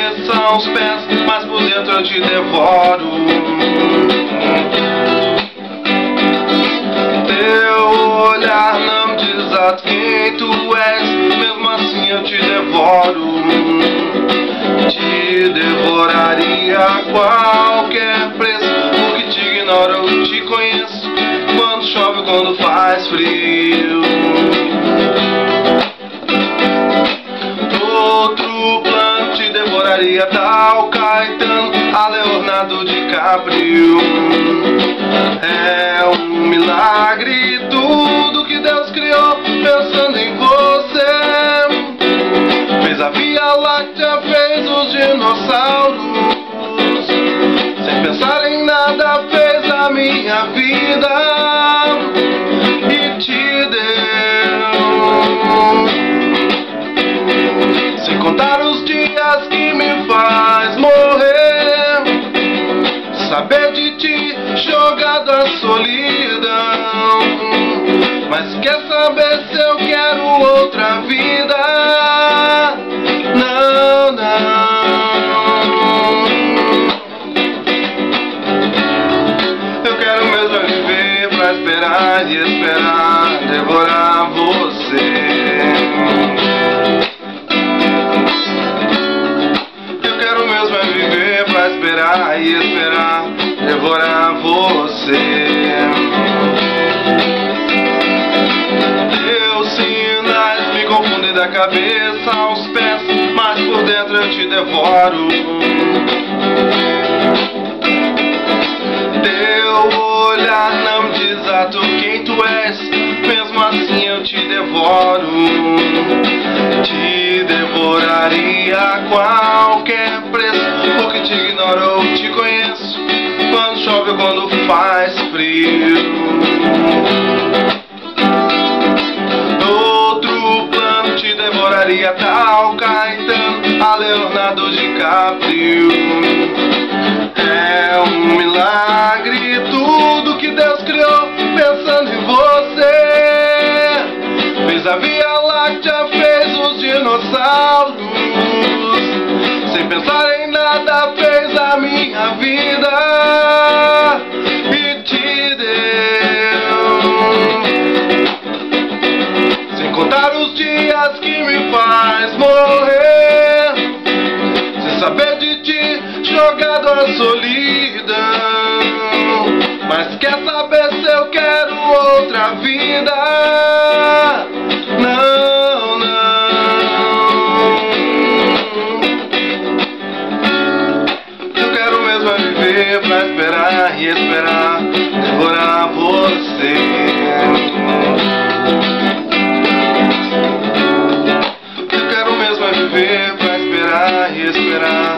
cabeça aos pés, mas por dentro eu te devoro. Teu olhar não diz a quem tu és, mesmo assim eu te devoro. Te devoraria a qualquer preço, porque te ignoro, eu te conheço. Quando chove, quando faz frio. Outro plano te devoraria, tal Caetano a Leonardo DiCaprio. É um milagre tudo que Deus criou, pensando em você. Fez a Via Láctea, fez os dinossauros. Sem pensar em nada, fez a minha vida e te deu. Sem contar os dias que me faz morrer, saber de ti jogado à solidão. Mas quer saber se eu quero outra vida? Não, não. Eu quero mesmo viver pra esperar e esperar, devorar você. Eu quero mesmo viver pra esperar e esperar, devorar você. Teus sinais me confundem da cabeça aos pés, mas por dentro eu te devoro. Teu olhar não diz exato quem tu és, mesmo assim eu te devoro. Te devoraria a qualquer preço, porque te ignoro, eu te conheço. Quando chove ou quando faz frio. Outro plano te devoraria, tal Caetano a Leonardo DiCaprio. É um milagre tudo que Deus criou, pensando em você. Fez a Via Láctea, fez os dinossauros. Sem pensar em nada, fez a minha vida e te deu. Sem contar os dias que me faz morrer, sem saber de ti jogado à solidão. Mas quer saber se eu quero outra vida? Não, não. Eu quero mesmo viver pra esperar e esperar, devorar você. Eu quero mesmo viver pra esperar e esperar,